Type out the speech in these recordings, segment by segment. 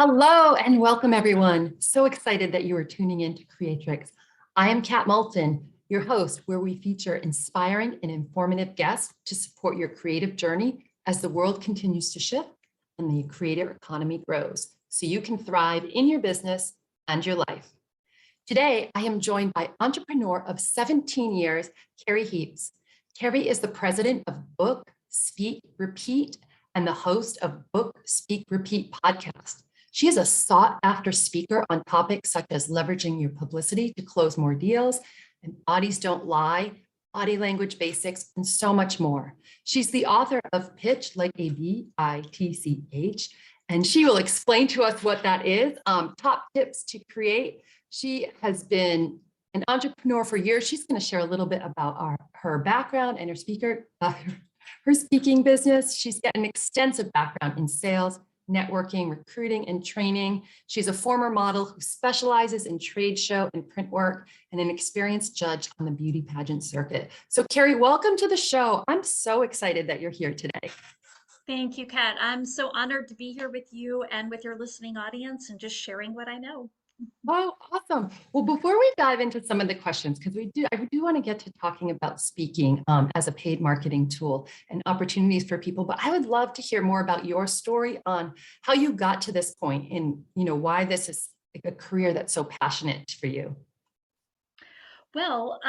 Hello and welcome, everyone. So excited that you are tuning in to Creatrix. I am Kat Moulton, your host, where we feature inspiring and informative guests to support your creative journey as the world continues to shift and the creative economy grows, so you can thrive in your business and your life. Today, I am joined by entrepreneur of 17 years, Karry Heaps. Kerry is the president of Book.Speak.Repeat and the host of Book.Speak.Repeat podcast. She is a sought-after speaker on topics such as leveraging your publicity to close more deals, and bodies don't lie, body language basics, and so much more. She's the author of Pitch Like a BITCH, and she will explain to us what that is, top tips to create. She has been an entrepreneur for years. She's going to share a little bit about her background and her speaking business. She's got an extensive background in sales, networking, recruiting, and training. She's a former model who specializes in trade show and print work and an experienced judge on the beauty pageant circuit. So Kerry, welcome to the show. I'm so excited that you're here today. Thank you, Kat. I'm so honored to be here with you and with your listening audience and just sharing what I know. Oh, awesome. Well, before we dive into some of the questions, because I do want to get to talking about speaking as a paid marketing tool and opportunities for people, but I would love to hear more about your story on how you got to this point and, why this is like a career that's so passionate for you. Well,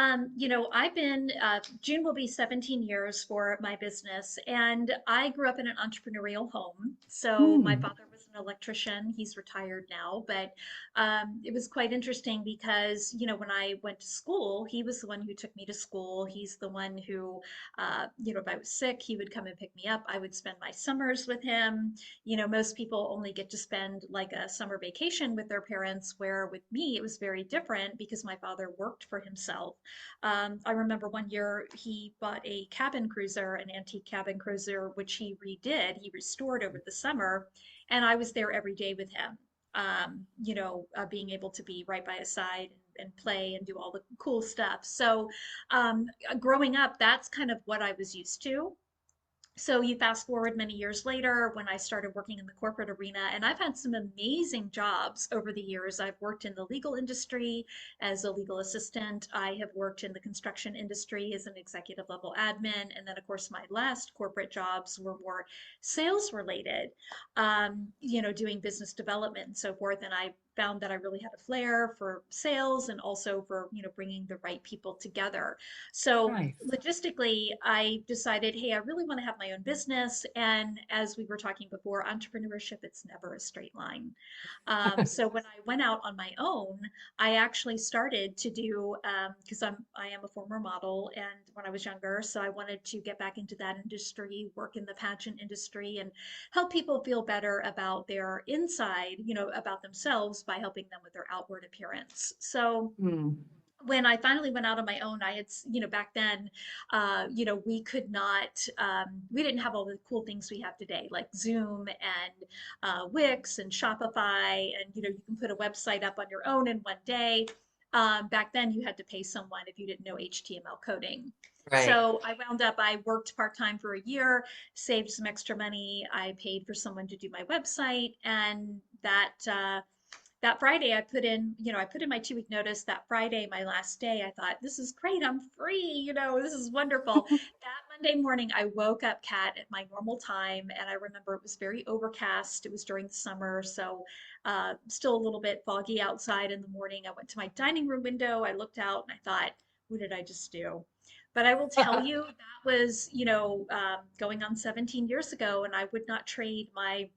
June will be 17 years for my business, and I grew up in an entrepreneurial home. So my Hmm. father was an electrician. He's retired now, but it was quite interesting because, when I went to school, he was the one who took me to school. He's the one who, if I was sick, he would come and pick me up. I would spend my summers with him. Most people only get to spend like a summer vacation with their parents, where with me, it was very different because my father worked for himself. I remember one year he bought a cabin cruiser, an antique cabin cruiser, which he restored over the summer, and I was there every day with him. Being able to be right by his side and play and do all the cool stuff. So, growing up, that's kind of what I was used to. So you fast forward many years later when I started working in the corporate arena, and I've had some amazing jobs over the years. I've worked in the legal industry as a legal assistant. I have worked in the construction industry as an executive level admin. And then, of course, my last corporate jobs were more sales related, doing business development and so forth. And I found that I really had a flair for sales and also for, bringing the right people together. So Nice. logistically, I decided, hey, I really want to have my own business. And as we were talking before, entrepreneurship, it's never a straight line. So when I went out on my own, I actually started to do, because I am a former model, and when I was younger, so I wanted to get back into that industry, work in the pageant industry, and help people feel better about their inside, about themselves by helping them with their outward appearance. So Hmm. when I finally went out on my own, I had, back then, we could not, we didn't have all the cool things we have today, like Zoom and Wix and Shopify, and, you can put a website up on your own in one day. Back then, you had to pay someone if you didn't know HTML coding. Right. So I worked part-time for a year, saved some extra money. I paid for someone to do my website, and that Friday I put in my 2 week notice. That Friday, my last day, I thought, this is great. I'm free. This is wonderful. That Monday morning, I woke up, Kat, at my normal time. And I remember it was very overcast. It was during the summer. So, still a little bit foggy outside in the morning. I went to my dining room window. I looked out and I thought, what did I just do? But I will tell you, that was, going on 17 years ago. And I would not trade my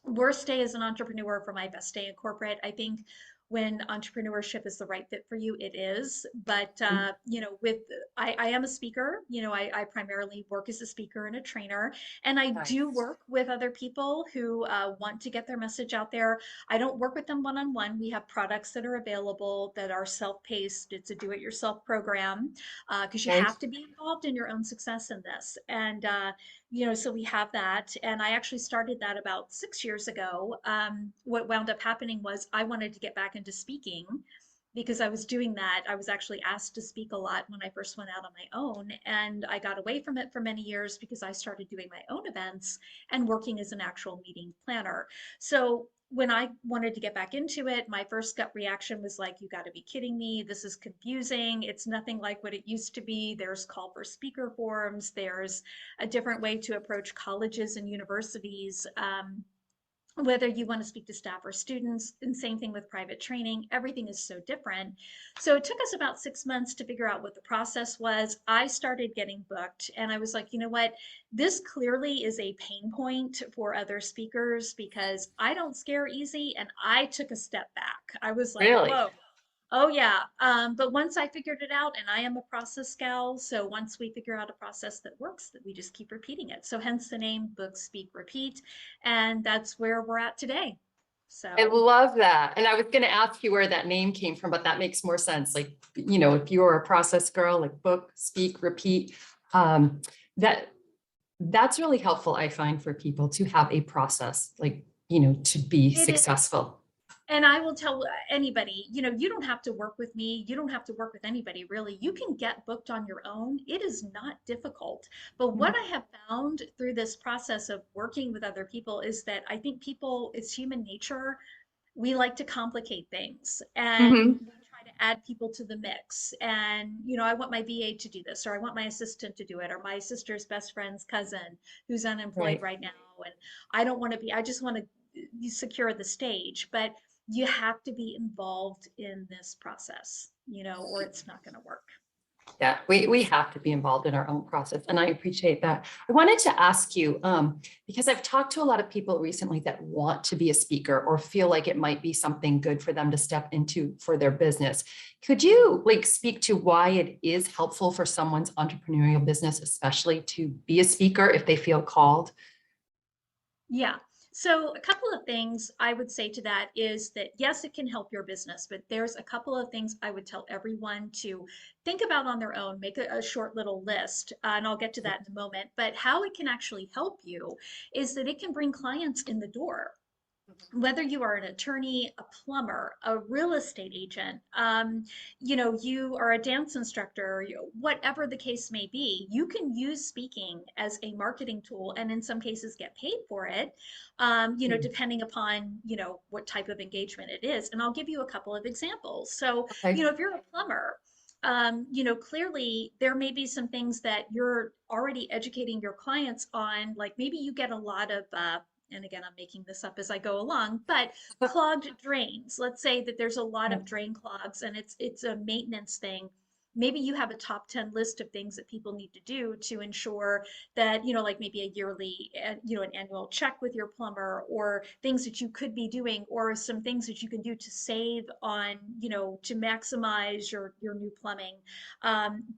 worst day as an entrepreneur for my best day in corporate. I think when entrepreneurship is the right fit for you, it is. But I am a speaker. I primarily work as a speaker and a trainer, and I do Nice. work with other people who want to get their message out there. I don't work with them one on one. We have products that are available that are self-paced. It's a do-it-yourself program because you Okay. have to be involved in your own success in this. And so we have that. And I actually started that about 6 years ago. What wound up happening was I wanted to get back into speaking. because I was doing that. I was actually asked to speak a lot when I first went out on my own, and I got away from it for many years because I started doing my own events and working as an actual meeting planner. So when I wanted to get back into it, my first gut reaction was like, you got to be kidding me. This is confusing. It's nothing like what it used to be. There's call for speaker forums. There's a different way to approach colleges and universities. Whether you want to speak to staff or students, and same thing with private training, everything is so different. So it took us about 6 months to figure out what the process was. I started getting booked and I was like, you know what? This clearly is a pain point for other speakers because I don't scare easy. And I took a step back. I was like, Really? whoa. Oh yeah. But once I figured it out, and I am a process gal, so once we figure out a process that works, that we just keep repeating it. So hence the name Book, Speak, Repeat, and that's where we're at today. I So love that. And I was going to ask you where that name came from, but that makes more sense. Like, you know, if you're a process girl, like book, speak, repeat, um, that that's really helpful, I find, for people to have a process, like, you know, to be it is. successful. And I will tell anybody, you don't have to work with me. You don't have to work with anybody, really. You can get booked on your own. It is not difficult. But what I have found through this process of working with other people is that I think people, it's human nature. We like to complicate things and Mhm. we try to add people to the mix. And, I want my VA to do this, or I want my assistant to do it, or my sister's best friend's cousin who's unemployed Right. right now. And I just want to secure the stage. But you have to be involved in this process, or it's not going to work. Yeah, we have to be involved in our own process, and I appreciate that. I wanted to ask you, because I've talked to a lot of people recently that want to be a speaker or feel like it might be something good for them to step into for their business. Could you like speak to why it is helpful for someone's entrepreneurial business, especially to be a speaker if they feel called? Yeah. So, a couple of things I would say to that is that yes, it can help your business, but there's a couple of things I would tell everyone to think about on their own, make a short little list, and I'll get to that in a moment. But how it can actually help you is that it can bring clients in the door, whether you are an attorney, a plumber, a real estate agent, you are a dance instructor, whatever the case may be, you can use speaking as a marketing tool and in some cases get paid for it, depending upon, what type of engagement it is. And I'll give you a couple of examples. So, Okay. if you're a plumber, clearly there may be some things that you're already educating your clients on, like maybe you get a lot of, and again, I'm making this up as I go along, but clogged drains. Let's say that there's a lot of drain clogs and it's a maintenance thing. Maybe you have a top 10 list of things that people need to do to ensure that, like maybe a yearly, an annual check with your plumber, or things that you could be doing, or some things that you can do to save on, to maximize your new plumbing.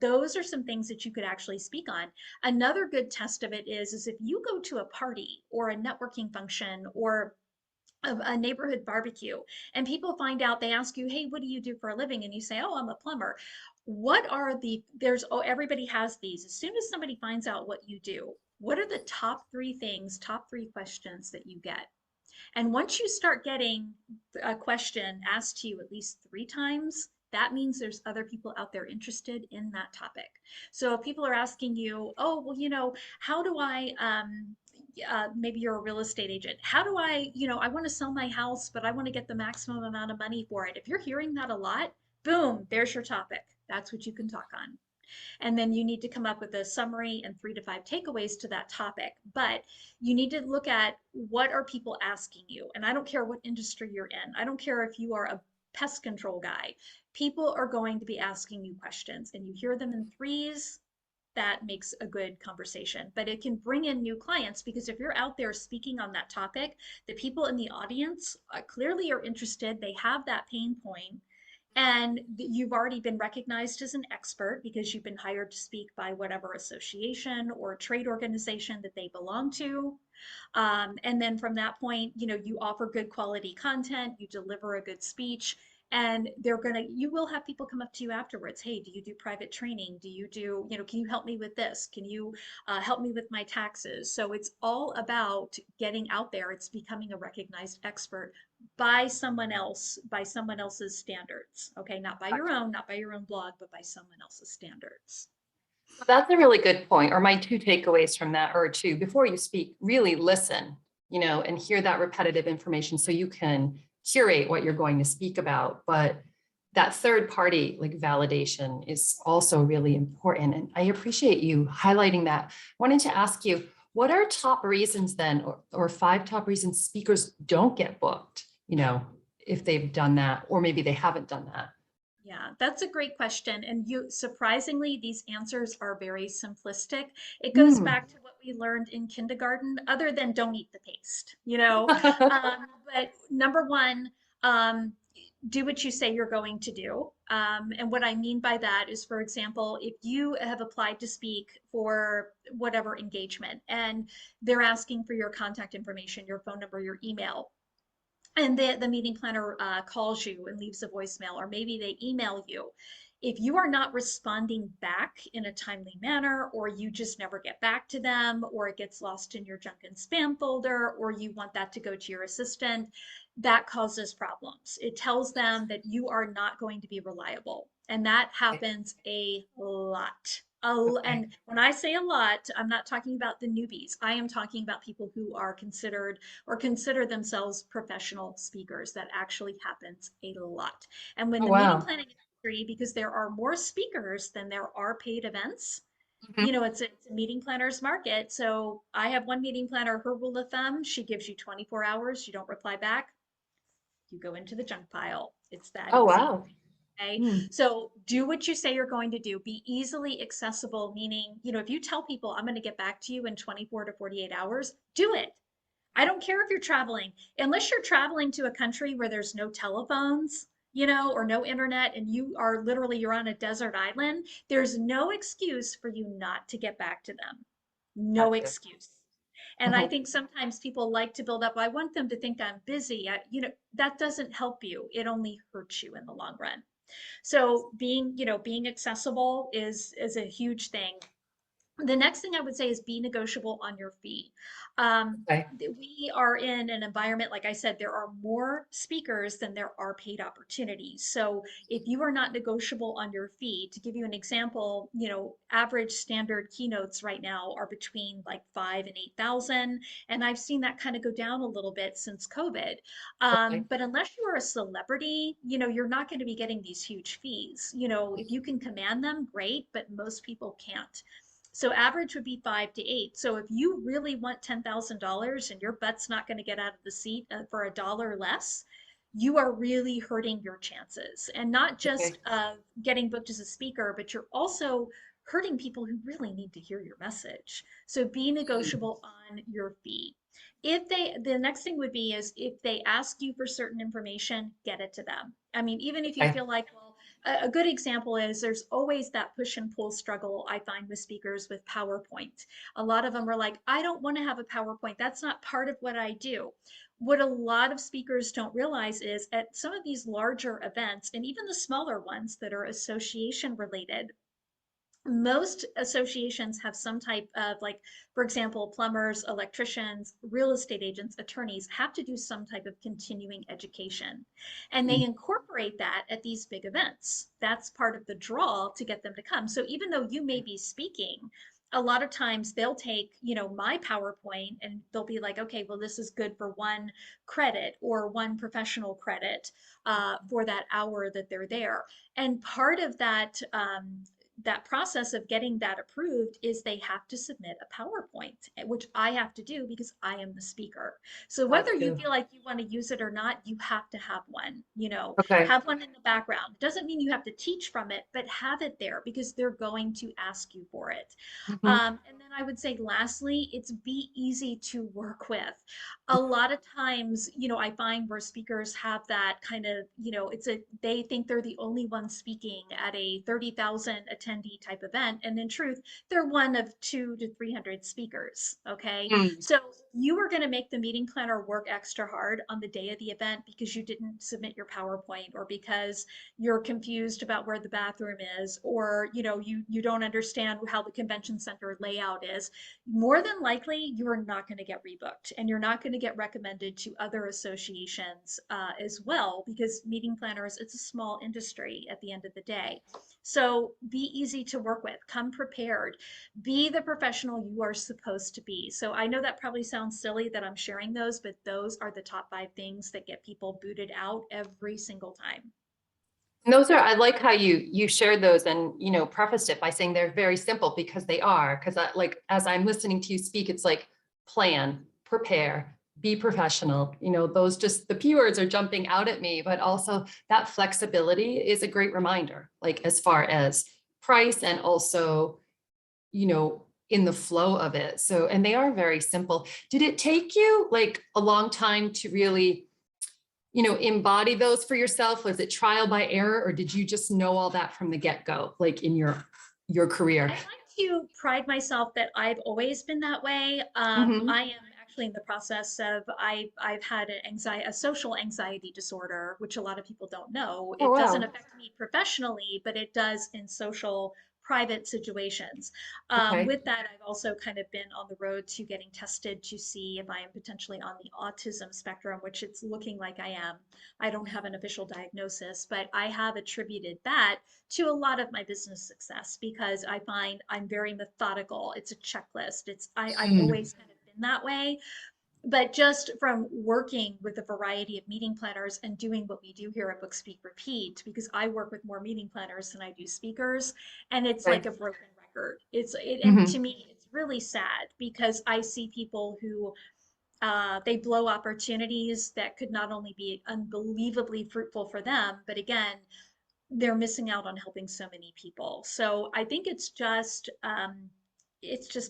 Those are some things that you could actually speak on. Another good test of it is if you go to a party or a networking function or a neighborhood barbecue and people find out, they ask you, hey, what do you do for a living? And you say, oh, I'm a plumber. What are everybody has these. As soon as somebody finds out what you do, what are the top three questions that you get? And once you start getting a question asked to you at least 3 times, that means there's other people out there interested in that topic. So if people are asking you, oh, well, how do I, maybe you're a real estate agent. How do I, I want to sell my house, but I want to get the maximum amount of money for it. If you're hearing that a lot, boom, there's your topic. That's what you can talk on. And then you need to come up with a summary and 3 to 5 takeaways to that topic. But you need to look at, what are people asking you? And I don't care what industry you're in. I don't care if you are a pest control guy. People are going to be asking you questions, and you hear them in threes, that makes a good conversation. But it can bring in new clients, because if you're out there speaking on that topic, the people in the audience clearly are interested. They have that pain point, and you've already been recognized as an expert because you've been hired to speak by whatever association or trade organization that they belong to. And then from that point, you offer good quality content, you deliver a good speech, And you will have people come up to you afterwards. Hey, do you do private training? Do you do, can you help me with this? Can you help me with my taxes? So it's all about getting out there. It's becoming a recognized expert by someone else, by someone else's standards. Okay, not by your own, not by your own blog, but by someone else's standards. So that's a really good point. Or my two takeaways from that are two, before you speak, really listen, and hear that repetitive information so you can curate what you're going to speak about. But that third party like validation is also really important. And I appreciate you highlighting that. I wanted to ask you, what are top reasons then, or five top reasons speakers don't get booked, if they've done that, or maybe they haven't done that? Yeah, that's a great question. And surprisingly, these answers are very simplistic. It goes Hmm. back to what we learned in kindergarten, other than don't eat the paste, but number one, um, do what you say you're going to do. And what I mean by that is, for example, if you have applied to speak for whatever engagement and they're asking for your contact information, your phone number, your email, and the meeting planner calls you and leaves a voicemail, or maybe they email you. If you are not responding back in a timely manner, or you just never get back to them, or it gets lost in your junk and spam folder, or you want that to go to your assistant, that causes problems. It tells them that you are not going to be reliable. And that happens a lot. Okay. And when I say a lot, I'm not talking about the newbies. I am talking about people who are considered or consider themselves professional speakers. That actually happens a lot. And when Oh, the meeting wow. planning industry, because there are more speakers than there are paid events, Mhm. it's a meeting planner's market. So I have one meeting planner, her rule of thumb, she gives you 24 hours, you don't reply back, you go into the junk pile. It's that Oh, easy. wow. Okay. Hmm. So do what you say you're going to do. Be easily accessible, meaning, if you tell people I'm going to get back to you in 24 to 48 hours, do it. I don't care if you're traveling, unless you're traveling to a country where there's no telephones, or no internet, and you're on a desert island, there's no excuse for you not to get back to them. No Gotcha. excuse. And I Mhm. think sometimes people like to build up, I want them to think I'm busy. That doesn't help you. It only hurts you in the long run. So being accessible is a huge thing. The next thing I would say is be negotiable on your fee. Okay. We are in an environment, like I said, there are more speakers than there are paid opportunities. So if you are not negotiable on your fee, to give you an example, average standard keynotes right now are between like 5 and 8,000, and I've seen that kind of go down a little bit since COVID. Okay. But unless you are a celebrity, you're not going to be getting these huge fees. If you can command them, great, but most people can't. So average would be 5 to 8. So if you really want $10,000 and your butt's not going to get out of the seat for a dollar less, you are really hurting your chances. And not Okay. just getting booked as a speaker, but you're also hurting people who really need to hear your message. So be Hmm. negotiable on your fee. The next thing would be is if they ask you for certain information, get it to them. I mean, even if you Okay. feel like, well, a good example is there's always that push and pull struggle I find with speakers with PowerPoint. A lot of them are like, I don't want to have a PowerPoint. That's not part of what I do. What a lot of speakers don't realize is at some of these larger events, and even the smaller ones that are association related, most associations have some type of, like, for example, plumbers, electricians, real estate agents, attorneys have to do some type of continuing education, and they Hmm. incorporate that at these big events. That's part of the draw to get them to come. So even though you may be speaking, a lot of times they'll take my PowerPoint and they'll be like, okay, well, this is good for one credit or one professional credit for that hour that they're there. And part of that process of getting that approved is they have to submit a PowerPoint, which I have to do because I am the speaker. So whether you Gotcha. feel like you want to use it or not, you have to have one, Okay. have one in the background. Doesn't mean you have to teach from it, but have it there because they're going to ask you for it. Mhm. And then I would say, lastly, it's be easy to work with. A lot of times, I find where speakers have that kind of, they think they're the only one speaking at a 30,000 attendee type event. And in truth, they're one of 200 to 300 speakers. Okay. Mm. So you are going to make the meeting planner work extra hard on the day of the event because you didn't submit your PowerPoint, or because you're confused about where the bathroom is, or you don't understand how the convention center layout is. More than likely you are not going to get rebooked, and you're not going to get recommended to other associations as well, because meeting planners, it's a small industry at the end of the day. So be easy to work with, come prepared, be the professional you are supposed to be. So I know that probably sounds silly that I'm sharing those, but those are the top 5 things that get people booted out every single time. And those are, I like how you shared those and, prefaced it by saying they're very simple, because they are. Because like, as I'm listening to you speak, it's like plan, prepare, be professional. Those, just the P words are jumping out at me, but also that flexibility is a great reminder, like as far as price and also, in the flow of it. So, and they are very simple. Did it take you like a long time to really embody those for yourself? Was it trial by error, or did you just know all that from the get-go, like in your career? I like to pride myself that I've always been that way. Mhm. I am actually in the process of, I've had a social anxiety disorder, which a lot of people don't know. Oh, It doesn't wow. affect me professionally, but it does in social private situations. Okay. With that, I've also kind of been on the road to getting tested to see if I am potentially on the autism spectrum, which it's looking like I am. I don't have an official diagnosis, but I have attributed that to a lot of my business success, because I find I'm very methodical. It's a checklist. I've Mm. always kind of been that way. But just from working with a variety of meeting planners and doing what we do here at Book Speak Repeat, because I work with more meeting planners than I do speakers, and it's like Okay. a broken record. And to Mhm. me, it's really sad, because I see people who they blow opportunities that could not only be unbelievably fruitful for them, but again, they're missing out on helping so many people. So I think it's just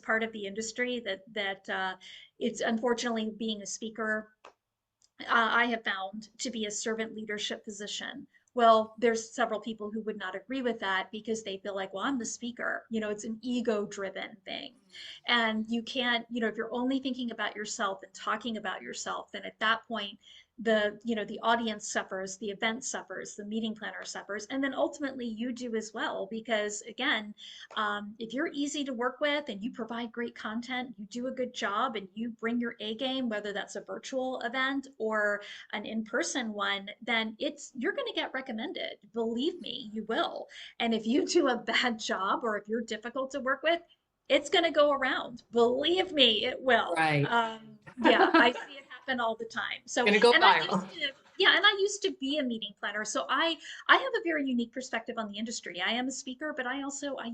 part of the industry that it's, unfortunately, being a speaker, I have found to be a servant leadership position. Well, there's several people who would not agree with that, because they feel like, well, I'm the speaker. It's an ego driven thing. And you can't, if you're only thinking about yourself and talking about yourself, then at that point, the audience suffers, the event suffers, the meeting planner suffers, and then ultimately you do as well. Because again, if you're easy to work with and you provide great content, you do a good job, and you bring your A game, whether that's a virtual event or an in-person one, then you're going to get recommended. Believe me, you will. And if you do a bad job, or if you're difficult to work with, it's going to go around. Believe me, it will. Right. Yeah, I see it happen all the time. So, Gonna go and I used viral. to, yeah, and I used to be a meeting planner. So I have a very unique perspective on the industry. I am a speaker, but I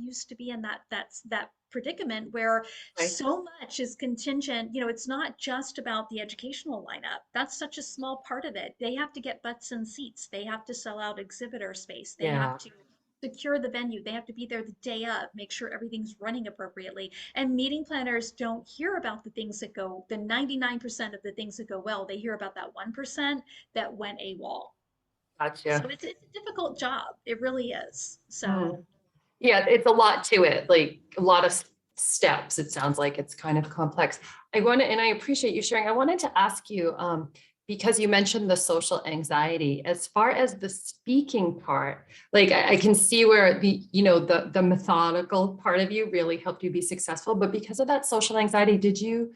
used to be in that predicament where Right. so much is contingent. It's not just about the educational lineup. That's such a small part of it. They have to get butts in seats. They have to sell out exhibitor space. They have Yeah. to secure the venue. They have to be there the day of, make sure everything's running appropriately. And meeting planners don't hear about the things that go, the 99% of the things that go well. They hear about that 1% that went AWOL. So Gotcha. it's a difficult job. It really is. Mm. So Yeah, it's a lot to it, like a lot of steps. It sounds like it's kind of complex. And I appreciate you sharing. I wanted to ask you, because you mentioned the social anxiety, as far as the speaking part, like I can see where the methodical part of you really helped you be successful. But because of that social anxiety, did you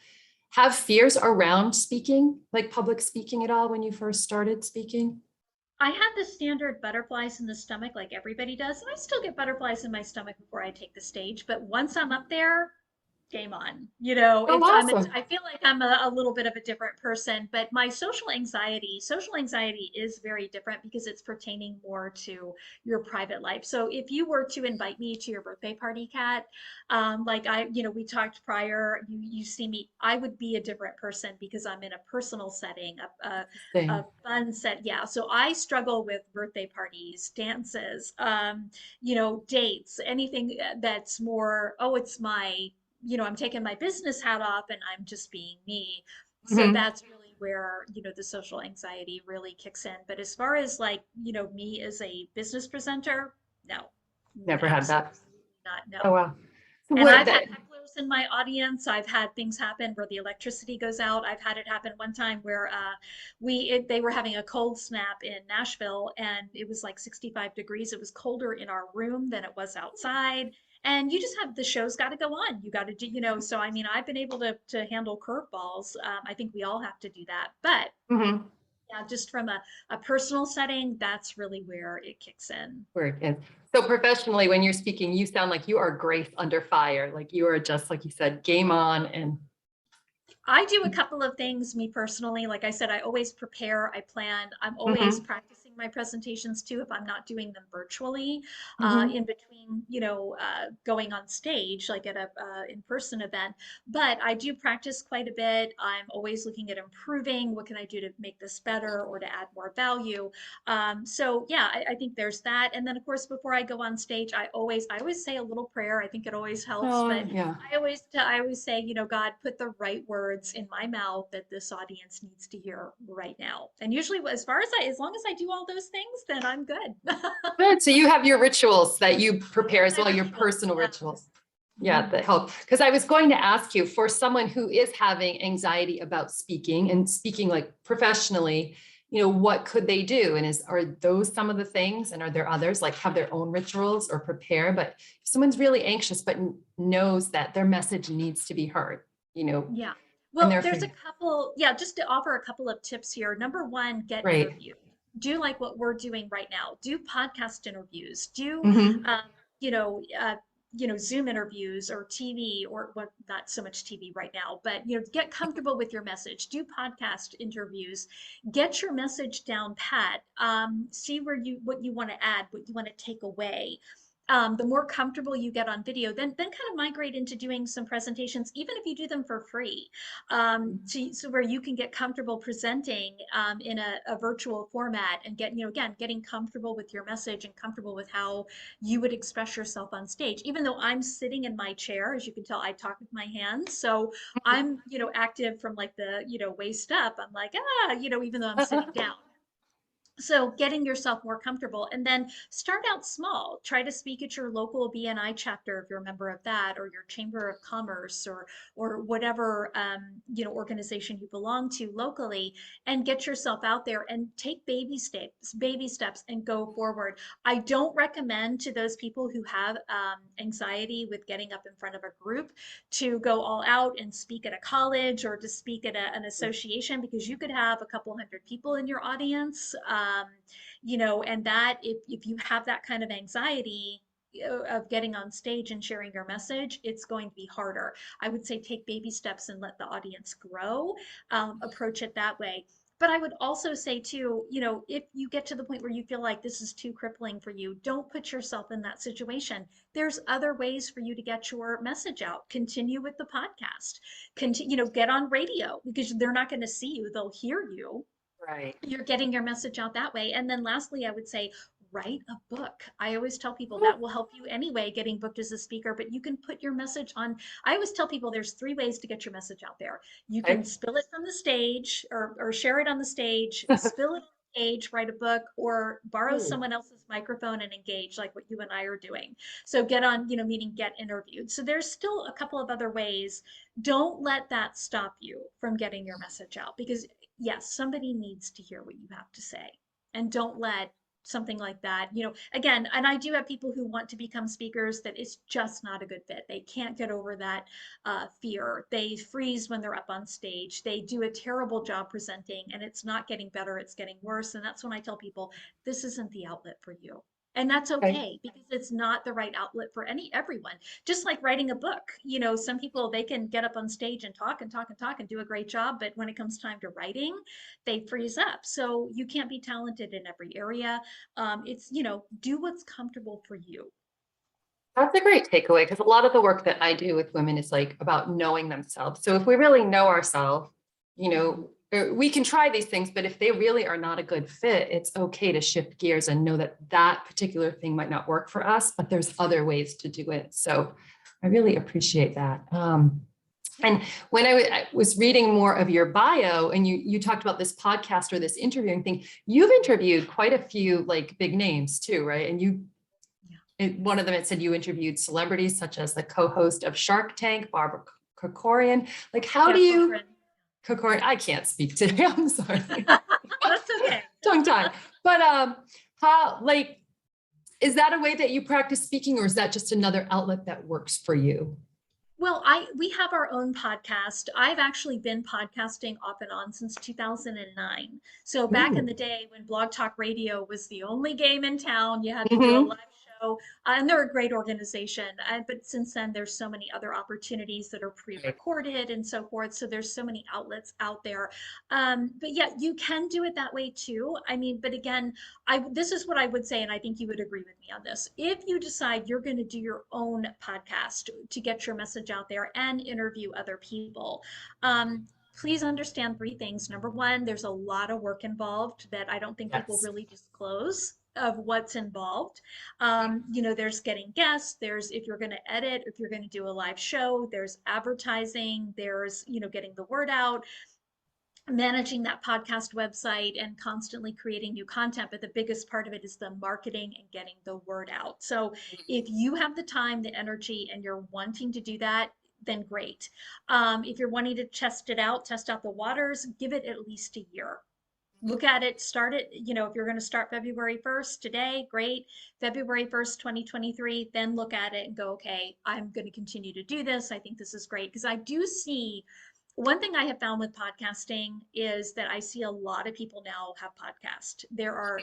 have fears around speaking, like public speaking at all when you first started speaking? I had the standard butterflies in the stomach like everybody does, and I still get butterflies in my stomach before I take the stage. But once I'm up there, game on. Oh, awesome. I feel like I'm a little bit of a different person, but my social anxiety is very different, because it's pertaining more to your private life. So if you were to invite me to your birthday party, Kat, like we talked prior, you see me, I would be a different person, because I'm in a personal setting, a Interesting. fun set. Yeah. So I struggle with birthday parties, dances, dates, anything that's more, oh, it's my, I'm taking my business hat off and I'm just being me. So Mhm. that's really where, the social anxiety really kicks in. But as far as like, me as a business presenter, no, Never had absolutely. that. not Oh, know. wow. So And what I've had that, hecklers in my audience. I've had things happen where the electricity goes out. I've had it happen one time where they were having a cold snap in Nashville, and it was like 65 degrees. It was colder in our room than it was outside. And you just have the show's got to go on. You got to do, so I mean, I've been able to handle curveballs. I think we all have to do that. But mhm, yeah, just from a personal setting, that's really where it kicks in. where it is. So professionally, when you're speaking, you sound like you are grace under fire. Like you are just, like you said, game on and I do a couple of things, me personally. Like I said, I always prepare, I plan. I'm always mhm, practicing my presentations too if I'm not doing them virtually, mhm. in between, going on stage, like at a in-person event. But I do practice quite a bit. I'm always looking at improving. What can I do to make this better or to add more value? So yeah, I think there's that. And then of course, before I go on stage, I always say a little prayer. I think it always helps, Oh, but yeah. I always say, God, put the right words in my mouth that this audience needs to hear right now. And usually, as long as I do all those things, then I'm good. Good. So you have your rituals that you prepare as My well, your rituals, personal yeah. rituals. Yeah, Mhm. that help. Because I was going to ask you, for someone who is having anxiety about speaking and speaking like professionally, what could they do? And are those some of the things? And are there others like have their own rituals or prepare? But if someone's really anxious, but knows that their message needs to be heard, Yeah. and Well, they're there's a couple, yeah, just to offer a couple of tips here. Number one, get right. interviewed. Do like what we're doing right now. Do podcast interviews. Do, Hmm. um, you know, uh, Zoom interviews or TV or what, not so much TV right now, but get comfortable with your message. Do podcast interviews. Get your message down pat. See what you want to add, what you want to take away. The more comfortable you get on video, then kind of migrate into doing some presentations, even if you do them for free, so where you can get comfortable presenting in a virtual format and again, getting comfortable with your message and comfortable with how you would express yourself on stage. Even though I'm sitting in my chair, as you can tell, I talk with my hands, so I'm active from like the waist up. I'm like even though I'm sitting down. So getting yourself more comfortable and then start out small. Try to speak at your local BNI chapter if you're a member of that, or your chamber of commerce, or whatever organization you belong to locally, and get yourself out there and take baby steps and go forward. I don't recommend to those people who have anxiety with getting up in front of a group to go all out and speak at a college or to speak at an association, because you could have a couple hundred people in your audience. And that if you have that kind of anxiety of getting on stage and sharing your message, it's going to be harder. I would say take baby steps and let the audience grow. Approach it that way. But I would also say too, if you get to the point where you feel like this is too crippling for you, don't put yourself in that situation. There's other ways for you to get your message out. Continue with the podcast. Continue, get on radio, because they're not going to see you, they'll hear you. Right. You're getting your message out that way. And then lastly, I would say write a book. I always tell people that will help you anyway, getting booked as a speaker, but you can put your message on. I always tell people there's three ways to get your message out there. You can Okay. spill it from the stage, or share it on the stage, spill it on the stage, write a book, or borrow Ooh, someone else's microphone and engage like what you and I are doing. So get on, meaning get interviewed. So there's still a couple of other ways. Don't let that stop you from getting your message out, because yes, somebody needs to hear what you have to say. And don't let something like that, again, and I do have people who want to become speakers that it's just not a good fit. They can't get over that fear. They freeze when they're up on stage. They do a terrible job presenting, and it's not getting better, it's getting worse. And that's when I tell people, this isn't the outlet for you. And that's okay. okay, because it's not the right outlet for everyone. Just like writing a book, some people, they can get up on stage and talk and talk and talk and do a great job, but when it comes time to writing, they freeze up. So you can't be talented in every area. It's, do what's comfortable for you. That's a great takeaway, because a lot of the work that I do with women is like about knowing themselves. So if we really know ourselves, we can try these things, but if they really are not a good fit, it's okay to shift gears and know that that particular thing might not work for us, but there's other ways to do it. So I really appreciate that. And when I was reading more of your bio, and you talked about this podcast or this interviewing thing, you've interviewed quite a few like big names too, right? And you Yeah. one of them, it said you interviewed celebrities such as the co-host of Shark Tank, Barbara Corcoran. Like, how Yeah, do you, Corcoran. Corcoran, I can't speak today, I'm sorry, That's okay. tongue tied. But how, like, is that a way that you practice speaking, or is that just another outlet that works for you? Well, we have our own podcast. I've actually been podcasting off and on since 2009. So back in Ooh. the day when Blog Talk Radio was the only game in town, you had to do a Hmm. live show, and they're a great organization. But since then, there's so many other opportunities that are Right. pre-recorded and so forth. So there's so many outlets out there. But yeah, you can do it that way too. I mean, but again, this is what I would say, and I think you would agree with me on this. If you decide you're going to do your own podcast to get your message out there and interview other people, please understand three things. Number one, there's a lot of work involved that I don't think people Yes. really disclose of what's involved. There's getting guests, there's if you're going to edit, if you're going to do a live show, there's advertising, there's, getting the word out, managing that podcast website and constantly creating new content. But the biggest part of it is the marketing and getting the word out. So if you have the time, the energy, and you're wanting to do that, then great. If you're wanting to test out the waters, give it at least a year. Look at it, start it, if you're going to start February 1st today, great. February 1st, 2023, then look at it and go, okay, I'm going to continue to do this. I think this is great. Because I do see one thing I have found with podcasting is that I see a lot of people now have podcasts. There are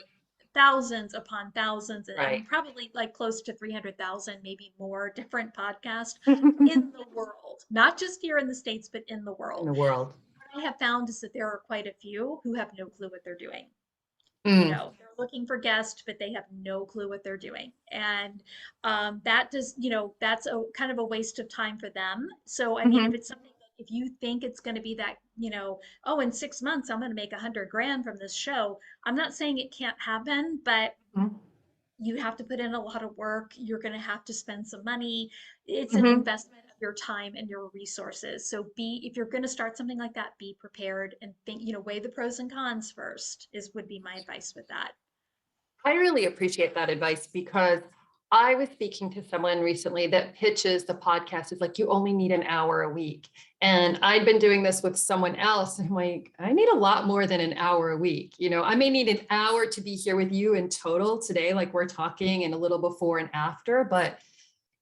thousands upon thousands, and Right. probably like close to 300,000, maybe more different podcasts in the world, not just here in the States, but in the In world. the world. I have found is that there are quite a few who have no clue what they're doing. Mm. They're looking for guests, but they have no clue what they're doing. And that does, that's a kind of a waste of time for them. So, I mean, if Hmm. it's something that if you think it's going to be that, oh, in 6 months, I'm going to make 100 grand from this show. I'm not saying it can't happen, but you have to put in a lot of work. You're going to have to spend some money. It's an Hmm. investment of your time and your resources. So if you're going to start something like that, be prepared and think, weigh the pros and cons first would be my advice with that. I really appreciate that advice because I was speaking to someone recently that pitches the podcast. It's like, you only need an hour a week. And I'd been doing this with someone else. And I'm like, I need a lot more than an hour a week. I may need an hour to be here with you in total today, like we're talking, and a little before and after. But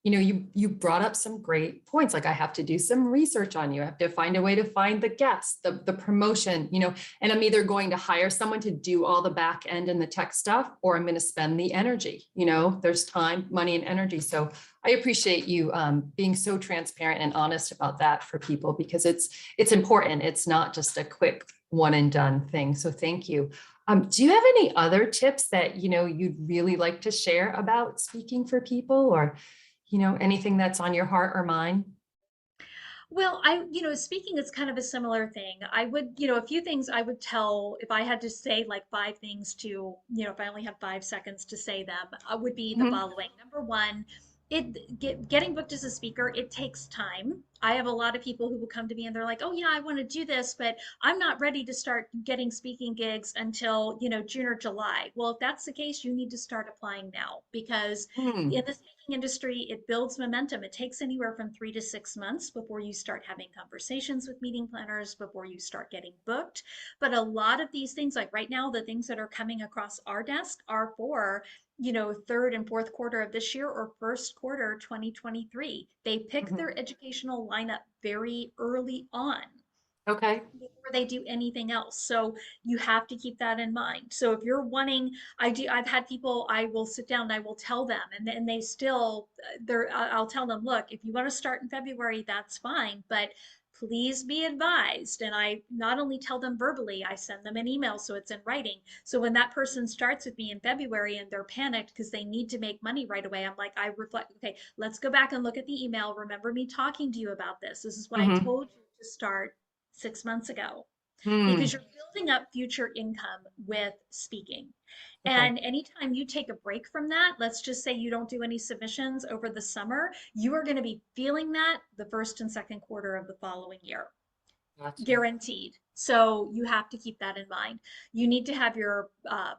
you brought up some great points. Like, I have to do some research on you. I have to find a way to find the guests, the promotion, and I'm either going to hire someone to do all the back end and the tech stuff, or I'm going to spend the energy. There's time, money, and energy. So I appreciate you being so transparent and honest about that for people, because it's important. It's not just a quick one and done thing. So thank you. Do you have any other tips that you'd really like to share about speaking for people, or anything that's on your heart or mind? Well, speaking is kind of a similar thing. I would, a few things I would tell if I had to say like five things to, if I only had 5 seconds to say them, would be the Mhm. following. Number one, getting booked as a speaker, it takes time. I have a lot of people who will come to me and they're like, "Oh yeah, I want to do this, but I'm not ready to start getting speaking gigs until, June or July." Well, if that's the case, you need to start applying now, because in Hmm. the speaking industry, it builds momentum. It takes anywhere from 3 to 6 months before you start having conversations with meeting planners, before you start getting booked. But a lot of these things, like right now, the things that are coming across our desk are for, third and fourth quarter of this year or first quarter 2023. They pick Mhm. their educational lineup very early on Okay. before they do anything else. So you have to keep that in mind. So if you're wanting, I've had people, I will sit down and I will tell them, and then they still, I'll tell them, look, if you want to start in February, that's fine, but please be advised. And I not only tell them verbally, I send them an email so it's in writing. So when that person starts with me in February and they're panicked because they need to make money right away, I'm like, I reflect, okay, let's go back and look at the email. Remember me talking to you about this. This is what I Hmm. told you to start 6 months ago, because Hmm. you're building up future income with speaking. Okay. And anytime you take a break from that, let's just say you don't do any submissions over the summer, you are going to be feeling that the first and second quarter of the following year. Gotcha. guaranteed. So you have to keep that in mind. You need to have your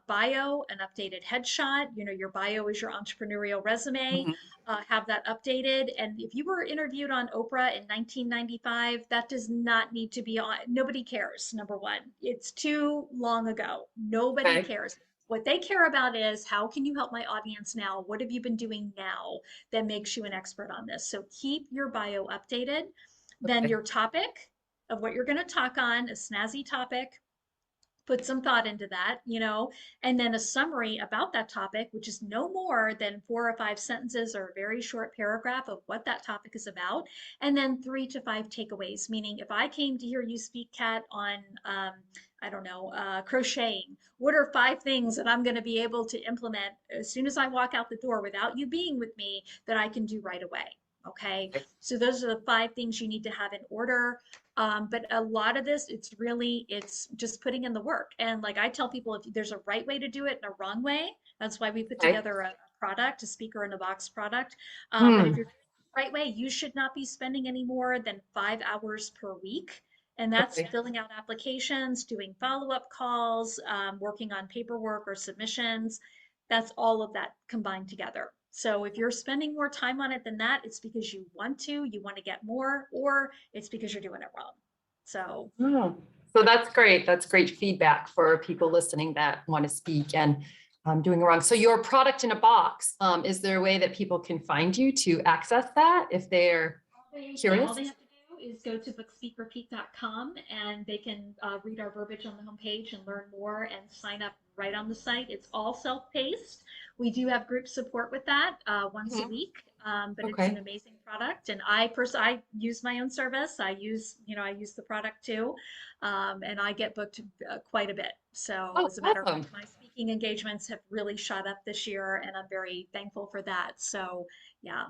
bio, an updated headshot. Your bio is your entrepreneurial resume. Mhm. Have that updated. And if you were interviewed on Oprah in 1995, that does not need to be on. Nobody cares, number one. It's too long ago. Nobody Okay. cares. What they care about is how can you help my audience now? What have you been doing now that makes you an expert on this? So keep your bio updated. Then Okay. your topic of what you're going to talk on, a snazzy topic, put some thought into that, and then a summary about that topic, which is no more than 4 or 5 sentences or a very short paragraph of what that topic is about, and then 3 to 5 takeaways. Meaning, if I came to hear you speak, Kat, on I don't know, crocheting. What are 5 things that I'm going to be able to implement as soon as I walk out the door without you being with me that I can do right away? Okay. Okay. So those are the 5 things you need to have in order. But a lot of this, it's just putting in the work. And like I tell people, if there's a right way to do it and a wrong way, that's why we put Okay. together a product, a speaker in a box product. But if Hmm. you're doing it the right way, you should not be spending any more than 5 hours per week. And that's Okay. filling out applications, doing follow-up calls, working on paperwork or submissions. That's all of that combined together. So if you're spending more time on it than that, it's because you want to get more, or it's because you're doing it wrong. So Oh, so that's great. That's great feedback for people listening that want to speak and doing it wrong. So your product in a box, is there a way that people can find you to access that if they're yeah, curious? all they have to do is go to book.speak.repeat.com and they can read our verbiage on the homepage and learn more and sign up right on the site. It's all self-paced. We do have group support with that once a Mhm. week, but it's an Okay. amazing product. And I use my own service. I use the product too, and I get booked quite a bit. So Oh, as a matter of awesome. fact, my speaking engagements have really shot up this year, and I'm very thankful for that. So yeah.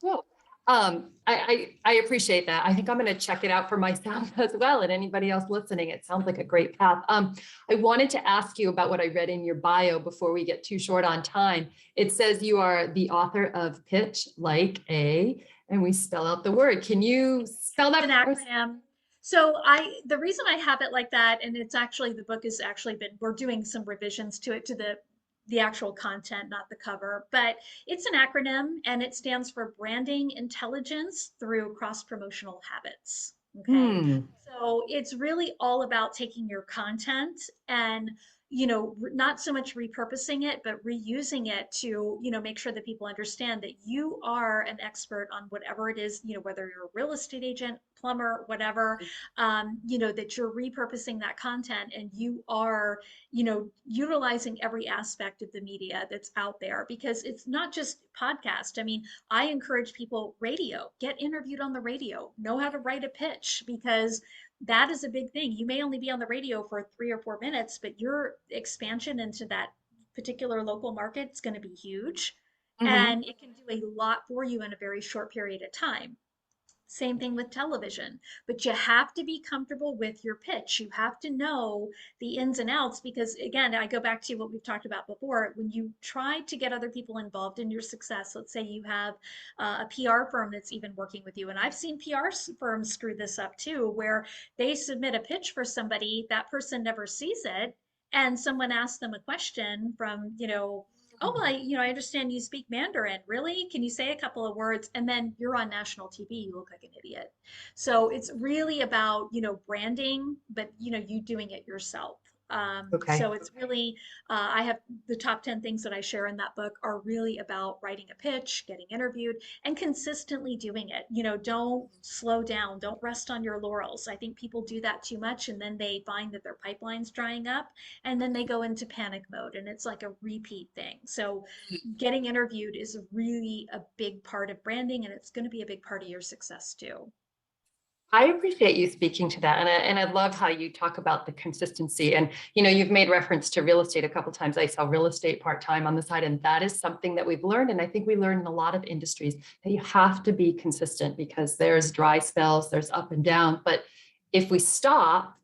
Well, I appreciate that. I think I'm going to check it out for myself as well. And anybody else listening, it sounds like a great path. I wanted to ask you about what I read in your bio before we get too short on time. It says you are the author of Pitch Like a, and we spell out the word. Can you spell An that for us? acronym. The reason I have it like that, and it's actually the book has actually been we're doing some revisions to it to the actual content, not the cover, but it's an acronym and it stands for Branding Intelligence Through Cross Promotional Habits. Okay. Hmm. So it's really all about taking your content and not so much repurposing it, but reusing it to, make sure that people understand that you are an expert on whatever it is, whether you're a real estate agent, plumber, whatever, that you're repurposing that content and you are, utilizing every aspect of the media that's out there because it's not just podcast. I mean, I encourage people radio, get interviewed on the radio, know how to write a pitch because that is a big thing. You may only be on the radio for 3 or 4 minutes, but your expansion into that particular local market is going to be huge. Mhm. And it can do a lot for you in a very short period of time. Same thing with television, but you have to be comfortable with your pitch. You have to know the ins and outs because, again, I go back to what we've talked about before. When you try to get other people involved in your success, let's say you have a PR firm that's even working with you, and I've seen PR firms screw this up too, where they submit a pitch for somebody, that person never sees it, and someone asks them a question from, oh, well, I understand you speak Mandarin. Really? Can you say a couple of words? And then you're on national TV. You look like an idiot. So it's really about, branding, but, you doing it yourself. Okay. So it's really, I have the top 10 things that I share in that book are really about writing a pitch, getting interviewed, and consistently doing it. Don't slow down, don't rest on your laurels. I think people do that too much, and then they find that their pipeline's drying up and then they go into panic mode and it's like a repeat thing. So getting interviewed is really a big part of branding and it's going to be a big part of your success too. I appreciate you speaking to that. And I love how you talk about the consistency. And, you've made reference to real estate a couple of times. I sell real estate part-time on the side, and that is something that we've learned. And I think we learn in a lot of industries that you have to be consistent because there's dry spells, there's up and down. But if we stop,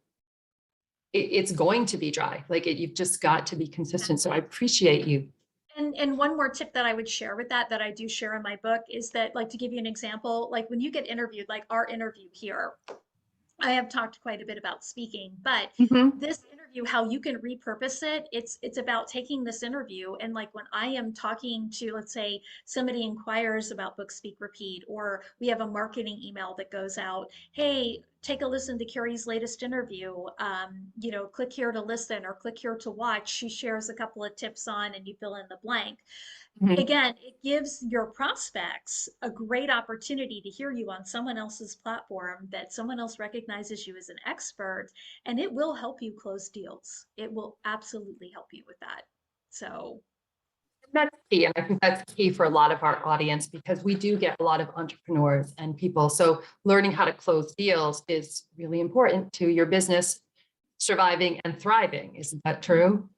it's going to be dry. Like you've just got to be consistent. So I appreciate you. And one more tip that I would share with that I do share in my book is that, like, to give you an example, like when you get interviewed, like our interview here, I have talked quite a bit about speaking, but Hmm. this interview, how you can repurpose it, it's about taking this interview and like when I am talking to, let's say somebody inquires about Book Speak Repeat, or we have a marketing email that goes out, hey, take a listen to Kerry's latest interview. Click here to listen or click here to watch. She shares a couple of tips on, and you fill in the blank. Hmm. Again, it gives your prospects a great opportunity to hear you on someone else's platform that someone else recognizes you as an expert, and it will help you close deals. It will absolutely help you with that. So, That's key. And I think that's key for a lot of our audience because we do get a lot of entrepreneurs and people. So learning how to close deals is really important to your business surviving and thriving. Isn't that true?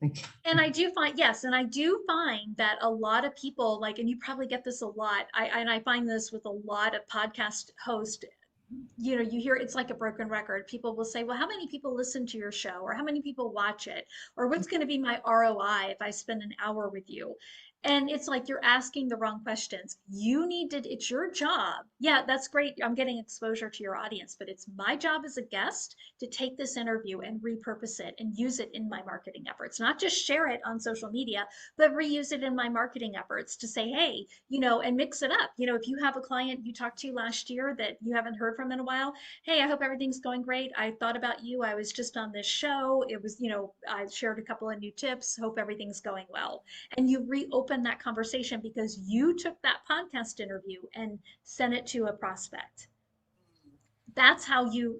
and I do find, yes, and I do find that a lot of people like, and you probably get this a lot. I find this with a lot of podcast hosts. You hear it's like a broken record. People will say, well, how many people listen to your show, or how many people watch it, or what's going to be my ROI if I spend an hour with you? And it's like you're asking the wrong questions. You need to, it's your job. Yeah, that's great. I'm getting exposure to your audience, but it's my job as a guest to take this interview and repurpose it and use it in my marketing efforts, not just share it on social media, but reuse it in my marketing efforts to say, hey, and mix it up. If you have a client you talked to last year that you haven't heard from in a while, hey, I hope everything's going great. I thought about you. I was just on this show. It was, I shared a couple of new tips. Hope everything's going well. And you reopen that conversation because you took that podcast interview and sent it to a prospect. That's how you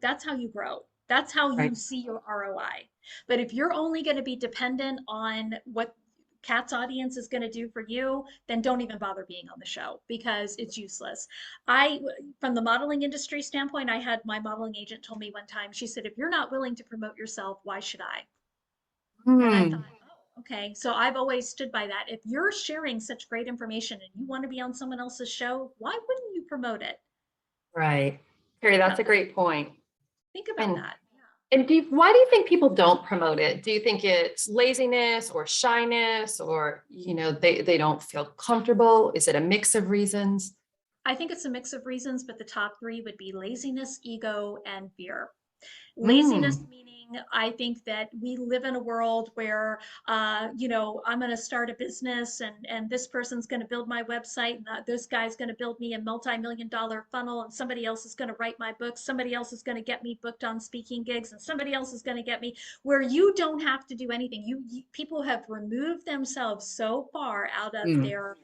grow. That's how Right. you see your ROI. But if you're only going to be dependent on what Kat's audience is going to do for you, then don't even bother being on the show because it's useless. I, from the modeling industry standpoint, I had my modeling agent told me one time, she said, if you're not willing to promote yourself, why should I? And I thought, Hmm. oh, okay. So I've always stood by that. If you're sharing such great information and you want to be on someone else's show, why wouldn't you promote it? Right. Carrie, that's Yeah, a great point. think about And that. and why do you think people don't promote it? Do you think it's laziness or shyness or they don't feel comfortable? Is it a mix of reasons? I think it's a mix of reasons, but the top three would be laziness, ego, and fear. Laziness Mm. meaning I think that we live in a world where I'm going to start a business, and this person's going to build my website, and this guy's going to build me a multi-million dollar funnel, and somebody else is going to write my books, somebody else is going to get me booked on speaking gigs, and somebody else is going to get me where you don't have to do anything. People have removed themselves so far out of Mm. their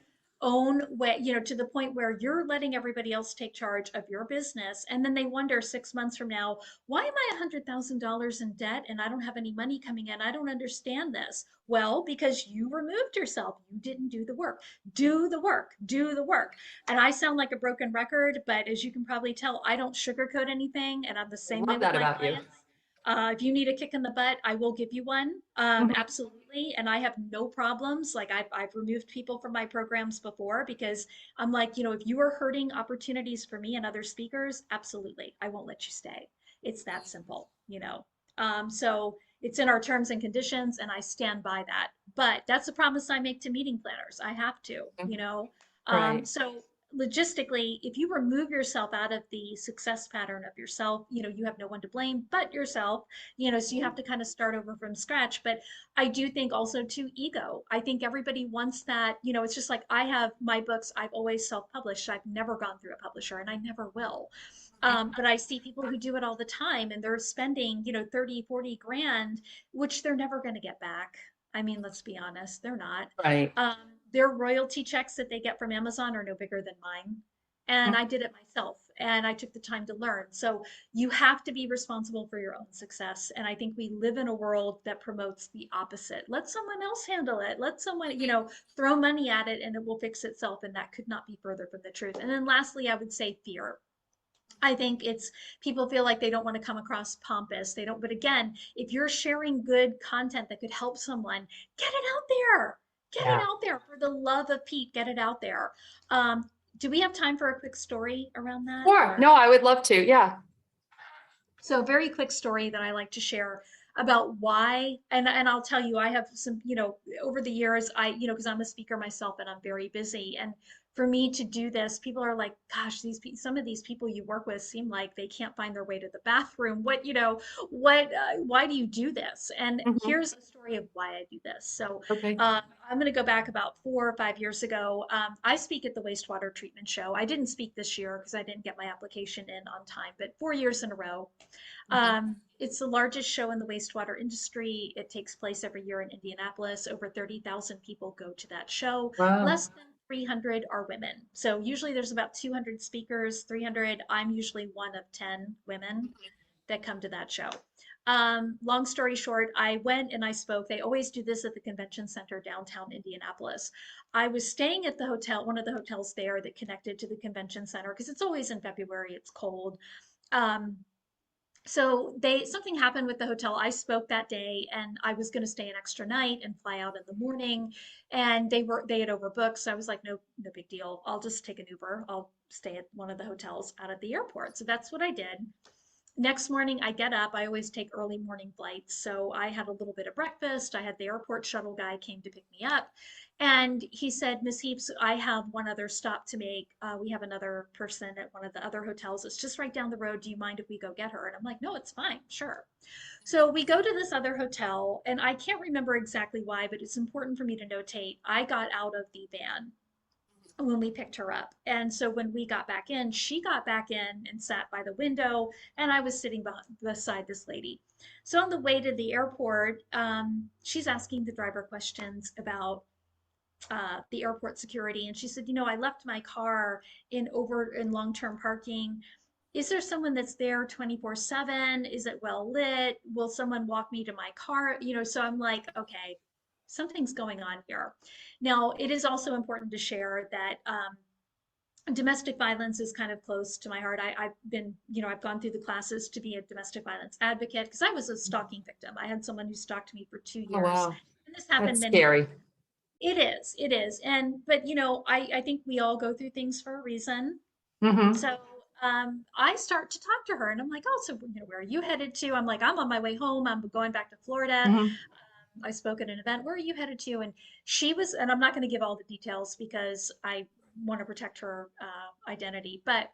own way, to the point where you're letting everybody else take charge of your business, and then they wonder 6 months from now, why am I $100,000 in debt and I don't have any money coming in? I don't understand this. Well, because you removed yourself. You didn't do the work. Do the work. Do the work. And I sound like a broken record, but as you can probably tell, I don't sugarcoat anything. And I'm the I same way love with that my about you. clients. If you need a kick in the butt, I will give you one. Mhm. Absolutely. And I have no problems. Like I've removed people from my programs before because I'm like, if you are hurting opportunities for me and other speakers, absolutely. I won't let you stay. It's that simple. So it's in our terms and conditions, and I stand by that. But that's a promise I make to meeting planners. I have to, you Mhm. know. Right. So logistically, if you remove yourself out of the success pattern of yourself, you have no one to blame but yourself, so you have to kind of start over from scratch. But I do think also to ego. I think everybody wants that, it's just like I have my books, I've always self-published. I've never gone through a publisher and I never will. But I see people who do it all the time and they're spending, 30, 40 grand, which they're never going to get back. I mean, let's be honest, they're not. Right. Um, their royalty checks that they get from Amazon are no bigger than mine. And I did it myself and I took the time to learn. So you have to be responsible for your own success. And I think we live in a world that promotes the opposite. Let someone else handle it. Let someone, throw money at it and it will fix itself. And that could not be further from the truth. And then lastly, I would say fear. I think it's people feel like they don't want to come across pompous. They don't, but again, if you're sharing good content that could help someone, get it out there. Get it Yeah. out there. For the love of Pete, get it out there. Do we have time for a quick story around that Sure. or? No, I would love to. Yeah. So a very quick story that I like to share about why, and I'll tell you, I have some, over the years, because I'm a speaker myself and I'm very busy. And for me to do this, people are like, gosh, some of these people you work with seem like they can't find their way to the bathroom. Why do you do this? And Mhm. here's a story of why I do this. So Okay. I'm going to go back about 4 or 5 years ago. I speak at the wastewater treatment show. I didn't speak this year because I didn't get my application in on time, but 4 years in a row. Mhm. It's the largest show in the wastewater industry. It takes place every year in Indianapolis. Over 30,000 people go to that show. Wow. Less than 300 are women. So usually there's about 200 speakers, 300. I'm usually one of 10 women that come to that show. Long story short, I went and I spoke. They always do this at the convention center downtown Indianapolis. I was staying at the hotel, one of the hotels there that connected to the convention center, because it's always in February, it's cold. Um, so something happened with the hotel. I spoke that day and I was going to stay an extra night and fly out in the morning, and they had overbooked. So I was like, no big deal. I'll just take an Uber. I'll stay at one of the hotels out at the airport. So that's what I did. Next morning, I get up. I always take early morning flights. So I had a little bit of breakfast. I had the airport shuttle guy came to pick me up. And he said, Miss Heaps, I have one other stop to make. We have another person at one of the other hotels. It's just right down the road. Do you mind if we go get her? And I'm like, no, it's fine. Sure. So we go to this other hotel, and I can't remember exactly why, but it's important for me to notate. I got out of the van when we picked her up. And so when we got back in, she got back in and sat by the window, and I was sitting beside this lady. So on the way to the airport, she's asking the driver questions about the airport security. And she said, I left my car in long-term parking. Is there someone that's there 24/7? Is it well lit? Will someone walk me to my car? So I'm like, okay, something's going on here. Now, it is also important to share that domestic violence is kind of close to my heart. I've been, I've gone through the classes to be a domestic violence advocate because I was a stalking victim. I had someone who stalked me for two Oh, years. wow. And this That's happened many scary. times. It is. But I think we all go through things for a reason. Hmm. So I start to talk to her and I'm like, oh, so where are you headed to? I'm like, I'm on my way home. I'm going back to Florida. Hmm. I spoke at an event. Where are you headed to? And and I'm not going to give all the details because I want to protect her identity, but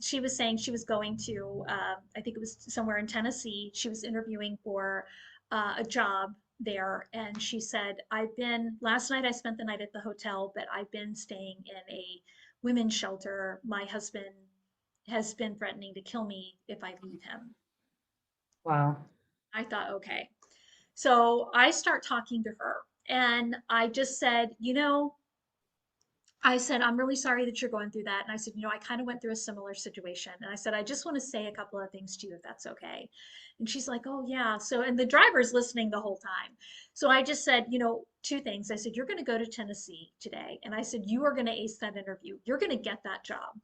she was saying she was going to, I think it was somewhere in Tennessee. She was interviewing for a job there. And she said, last night I spent the night at the hotel, but I've been staying in a women's shelter. My husband has been threatening to kill me if I leave him. Wow. I thought, okay. So I start talking to her and I just said, I said, I'm really sorry that you're going through that. And I said, I kind of went through a similar situation. And I said, I just want to say a couple of things to you, if that's okay. And she's like, oh, yeah. So, and the driver's listening the whole time. So I just said, two things. I said, you're going to go to Tennessee today. And I said, you are going to ace that interview. You're going to get that job.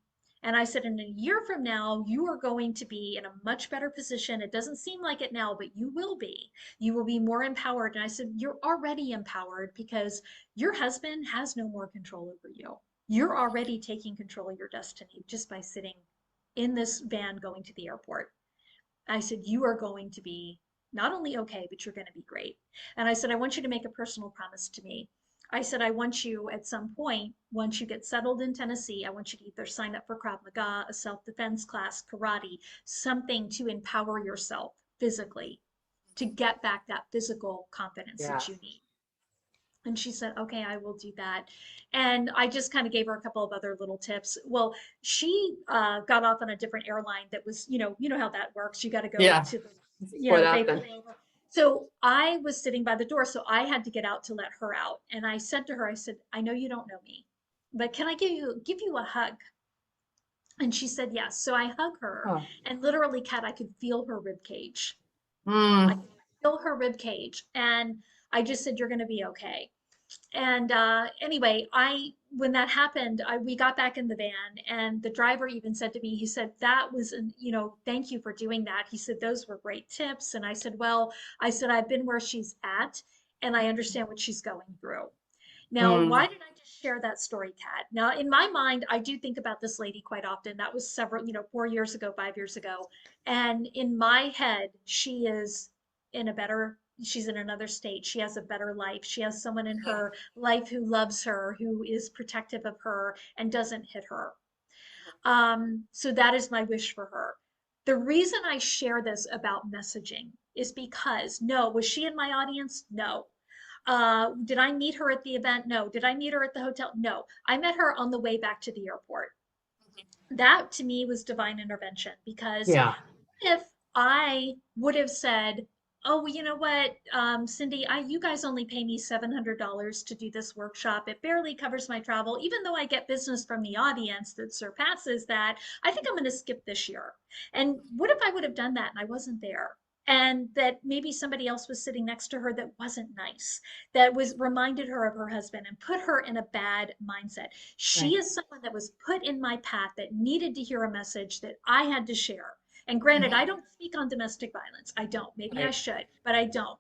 And I said, in a year from now, you are going to be in a much better position. It doesn't seem like it now, but you will be. You will be more empowered. And I said, you're already empowered because your husband has no more control over you. You're already taking control of your destiny just by sitting in this van going to the airport. I said, you are going to be not only okay, but you're going to be great. And I said, I want you to make a personal promise to me. I said, I want you at some point, once you get settled in Tennessee, I want you to either sign up for Krav Maga, a self defense class, karate, something to empower yourself physically to get back that physical confidence Yeah. that you need. And she said, okay, I will do that. And I just kind of gave her a couple of other little tips. Well, she got off on a different airline that was, you know how that works. You got to go Yeah. to the, Split they up pull and over. So I was sitting by the door, so I had to get out to let her out. And I said to her, I said, I know you don't know me, but can I give you a hug? And she said yes. So I hug her, oh. and literally, Kat, I could feel her rib cage. I could Mm. feel her rib cage, and I just said, you're going to be okay. And anyway, when that happened, we got back in the van, and the driver even said to me, he said, that was, thank you for doing that. He said, those were great tips. And I said, well, I've been where she's at, and I understand what she's going through. Now, why Mm. did I just share that story, Kat? Now, in my mind, I do think about this lady quite often. That was 4 years ago, 5 years ago. And in my head, she is in a better she's in another state. She has a better life. She has someone in her life who loves her, who is protective of her and doesn't hit her. So that is my wish for her. The reason I share this about messaging is because no, was she in my audience? No. Did I meet her at the event? No. Did I meet her at the hotel? No. I met her on the way back to the airport. That to me was divine intervention because Yeah. if I would have said, "Oh, well, you know what, Cindy, you guys only pay me $700 to do this workshop. It barely covers my travel, even though I get business from the audience that surpasses that. I think I'm going to skip this year." And what if I would have done that and I wasn't there? And that maybe somebody else was sitting next to her that wasn't nice, that was reminded her of her husband and put her in a bad mindset. She Right. is someone that was put in my path that needed to hear a message that I had to share. And granted, I Mhm. don't speak on domestic violence. I don't. Maybe I Right. should, but I don't.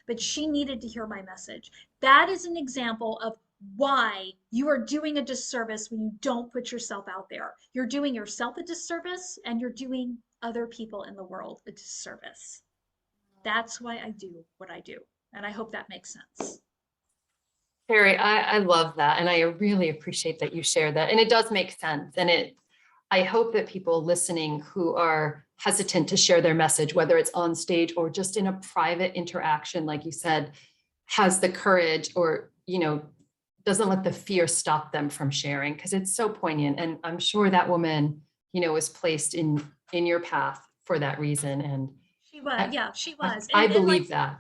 But she needed to hear my message. That is an example of why you are doing a disservice when you don't put yourself out there. You're doing yourself a disservice and you're doing other people in the world a disservice. That's why I do what I do. And I hope that makes sense. Carrie, I love that. And I really appreciate that you share that. And it does make sense. And I hope that people listening who are hesitant to share their message, whether it's on stage or just in a private interaction, like you said, has the courage or, doesn't let the fear stop them from sharing because it's so poignant. And I'm sure that woman, was placed in your path for that reason. And She was, I, yeah, she I, was. I And like believe that.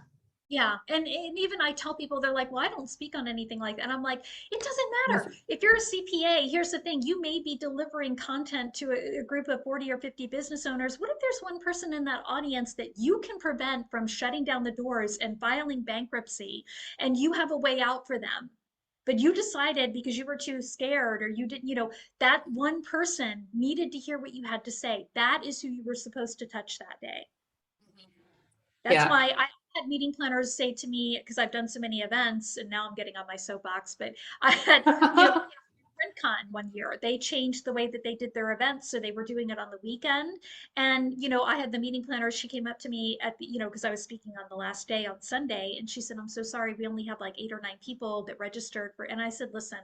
yeah, and even I tell people, they're like, well, I don't speak on anything like that. And I'm like, it doesn't Yes. matter. If you're a CPA, here's the thing, you may be delivering content to a group of 40 or 50 business owners. What if there's one person in that audience that you can prevent from shutting down the doors and filing bankruptcy, and you have a way out for them? But you decided because you were too scared or you didn't, that one person needed to hear what you had to say. That is who you were supposed to touch that day. That's Yeah. why I had meeting planners say to me, because I've done so many events and now I'm getting on my soapbox, but I had, PrintCon one year. They changed the way that they did their events. So they were doing it on the weekend. And, I had the meeting planner. She came up to me at the, because I was speaking on the last day on Sunday. And she said, "I'm so sorry. We only have like 8 or 9 people that registered for," and I said, "Listen,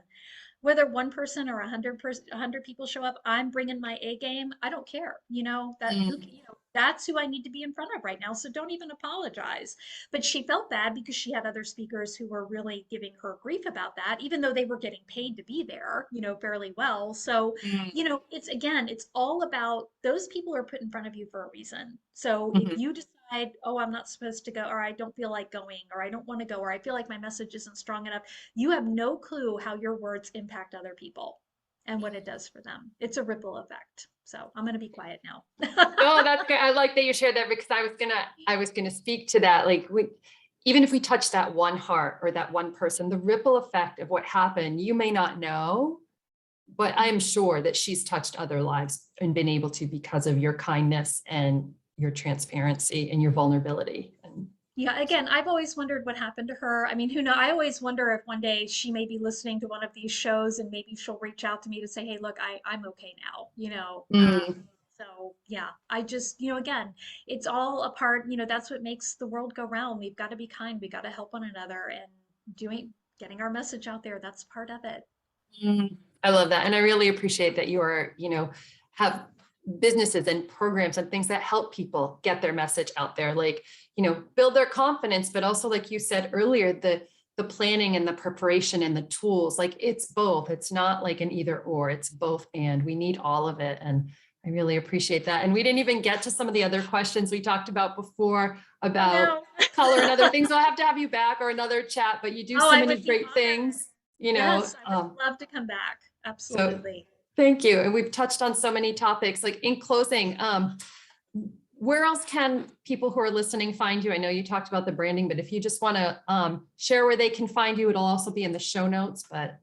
whether one person or 100 people show up, I'm bringing my A game. I don't care. That's who I need to be in front of right now. So don't even apologize." But she felt bad because she had other speakers who were really giving her grief about that, even though they were getting paid to be there, fairly well. So, Mm. it's all about those people are put in front of you for a reason. So if Mhm. you decide, "Oh, I'm not supposed to go," or "I don't feel like going," or "I don't want to go," or "I feel like my message isn't strong enough," you have no clue how your words impact other people and what it does for them. It's a ripple effect. So I'm going to be quiet now. No, that's good. I like that you shared that because I was gonna speak to that. Like even if we touch that one heart or that one person, the ripple effect of what happened, you may not know, but I'm sure that she's touched other lives and been able to because of your kindness and your transparency and your vulnerability. And Yeah, so, again, I've always wondered what happened to her. I mean, who know? I always wonder if one day she may be listening to one of these shows and maybe she'll reach out to me to say, "Hey, look, I'm okay now." mm, So yeah, I just, again, it's all a part, that's what makes the world go round. We've got to be kind, we got to help one another and getting our message out there. That's part of it. I love that. And I really appreciate that you are, have businesses and programs and things that help people get their message out there, like, build their confidence, but also like you said earlier, the planning and the preparation and the tools, like it's both. It's not like an either or, it's both. And we need all of it. And I really appreciate that. And we didn't even get to some of the other questions we talked about before I about know. color and other things. I'll have to have you back or another chat, but you do Oh, so I many would be great honored. things, Yes, I would um, love to come back. so Absolutely. thank you. And we've touched on so many topics. Like in closing, where else can people who are listening find you? I know you talked about the branding, but if you just want to share where they can find you, it'll also be in the show notes, but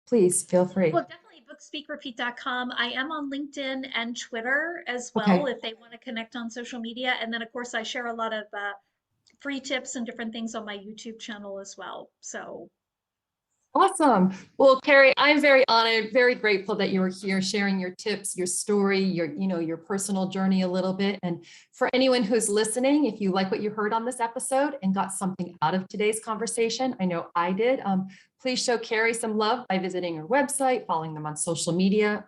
please feel free. Well, definitely bookspeakrepeat.com. I am on LinkedIn and Twitter as well Okay. if they want to connect on social media. And then, of course, I share a lot of free tips and different things on my YouTube channel as well. So Awesome. Well, Kerry, I'm very honored, very grateful that you were here sharing your tips, your story, your personal journey a little bit. And for anyone who's listening, if you like what you heard on this episode and got something out of today's conversation, I know I did, please show Kerry some love by visiting her website, following them on social media,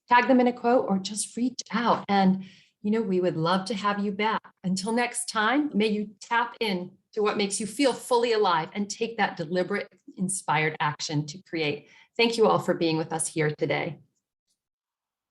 tag them in a quote, or just reach out. And, we would love to have you back. Until next time, may you tap in to what makes you feel fully alive and take that deliberate, inspired action to create. Thank you all for being with us here today.